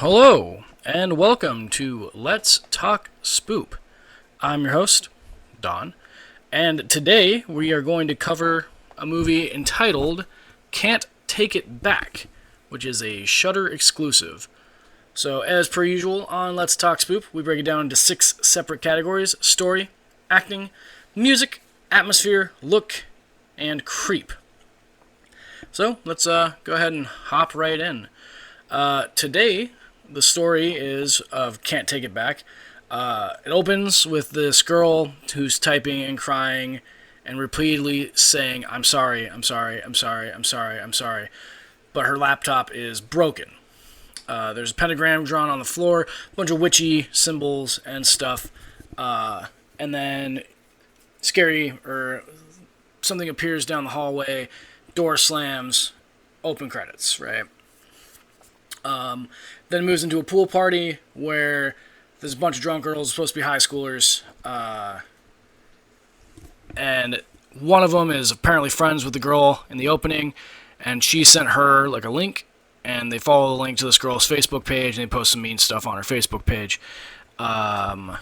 Hello, and welcome to Let's Talk Spoop. I'm your host, Don, and today we are going to cover a movie entitled Can't Take It Back, which is a Shudder exclusive. So, as per usual on Let's Talk Spoop, we break it down into 6 separate categories: story, acting, music, atmosphere, look, and creep. So, let's go ahead and hop right in. Today, the story is of Can't Take It Back. It opens with this girl who's typing and crying and repeatedly saying, I'm sorry, I'm sorry, I'm sorry, I'm sorry, I'm sorry. But her laptop is broken. There's a pentagram drawn on the floor, a bunch of witchy symbols and stuff. And then something appears down the hallway, door slams, open credits, right? Then it moves into a pool party where there's a bunch of drunk girls, supposed to be high schoolers, and one of them is apparently friends with the girl in the opening, and she sent her like a link, and they follow the link to this girl's Facebook page, and they post some mean stuff on her Facebook page. Then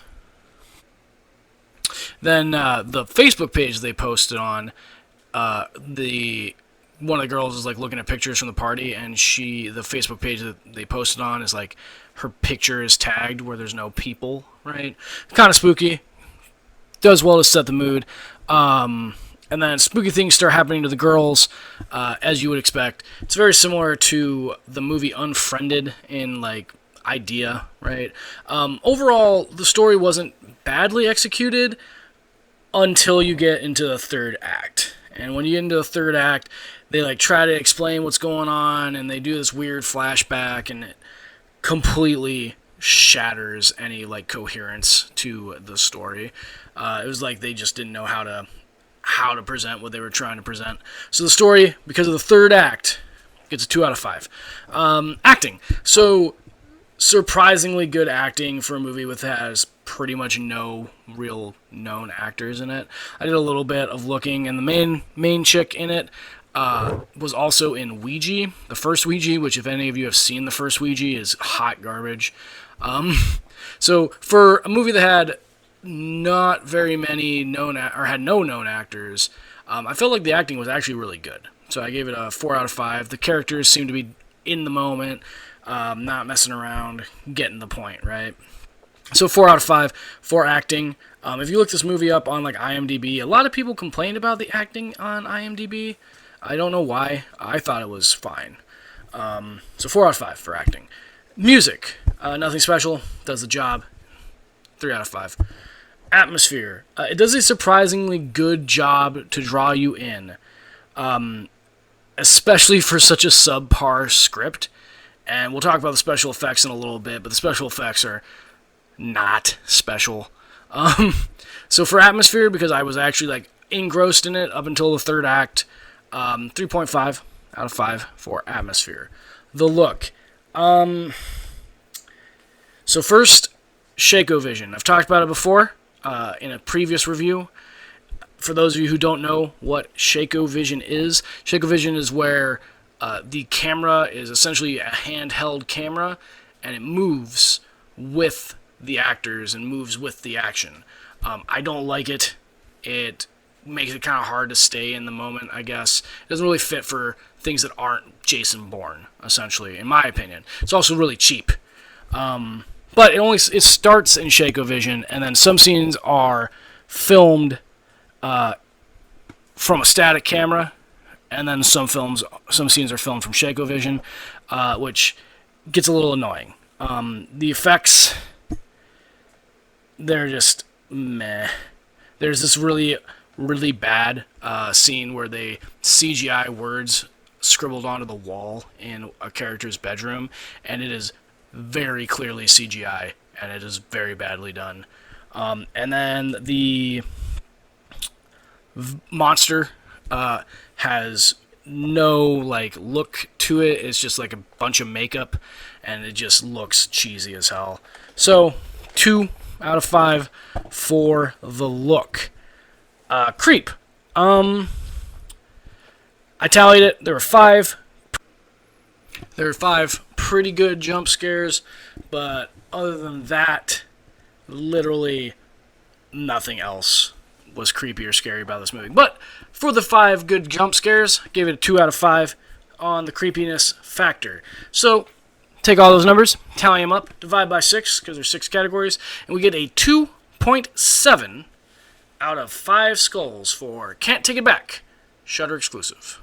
the Facebook page they posted on, one of the girls is like looking at pictures from the party, and the Facebook page that they posted on is like her picture is tagged where there's no people, right? Kind of spooky. Does well to set the mood. And then spooky things start happening to the girls, as you would expect. It's very similar to the movie Unfriended in like idea, right? Overall, the story wasn't badly executed until you get into the third act. And when you get into the third act, they like try to explain what's going on, and they do this weird flashback, and it completely shatters any like coherence to the story. It was like they just didn't know how to present what they were trying to present. So the story, because of the third act, gets a 2 out of 5. Acting. So surprisingly good acting for a movie that has pretty much no real known actors in it. I did a little bit of looking, and the main chick in it was also in Ouija, the first Ouija, which if any of you have seen the first Ouija is hot garbage. So for a movie that had not very many had no known actors, I felt like the acting was actually really good. So I gave it a 4 out of 5. The characters seem to be in the moment, not messing around, getting the point, right? So 4 out of 5 for acting. If you look this movie up on like IMDb, a lot of people complained about the acting on IMDb. I don't know why. I thought it was fine. So 4 out of 5 for acting. Music. Nothing special. Does the job. 3 out of 5. Atmosphere. It does a surprisingly good job to draw you in. Especially for such a subpar script. And we'll talk about the special effects in a little bit, but the special effects are not special. So for atmosphere, because I was actually like engrossed in it up until the third act, 3.5 out of 5 for atmosphere. The look. So first, Shakeovision. I've talked about it before in a previous review. For those of you who don't know what Shakeovision is where the camera is essentially a handheld camera, and it moves with the actors and moves with the action. I don't like it. It makes it kind of hard to stay in the moment, I guess. It doesn't really fit for things that aren't Jason Bourne, essentially, in my opinion. It's also really cheap. But it starts in Shakeovision, and then some scenes are filmed from a static camera, and then some scenes are filmed from Shakeovision, which gets a little annoying. The effects, they're just meh. There's this really, really bad scene where they CGI words scribbled onto the wall in a character's bedroom, and it is very clearly CGI, and it is very badly done. And then the monster has no like look to it. It's just like a bunch of makeup, and it just looks cheesy as hell. So 2 out of 5 for the look. Creep. I tallied it. There were 5. There are 5 pretty good jump scares, but other than that, literally nothing else was creepy or scary about this movie. But for the 5 good jump scares, I gave it a 2 out of 5 on the creepiness factor. So take all those numbers, tally them up, divide by 6, because there's 6 categories, and we get a 2.7 out of 5 skulls for Can't Take It Back, Shudder exclusive.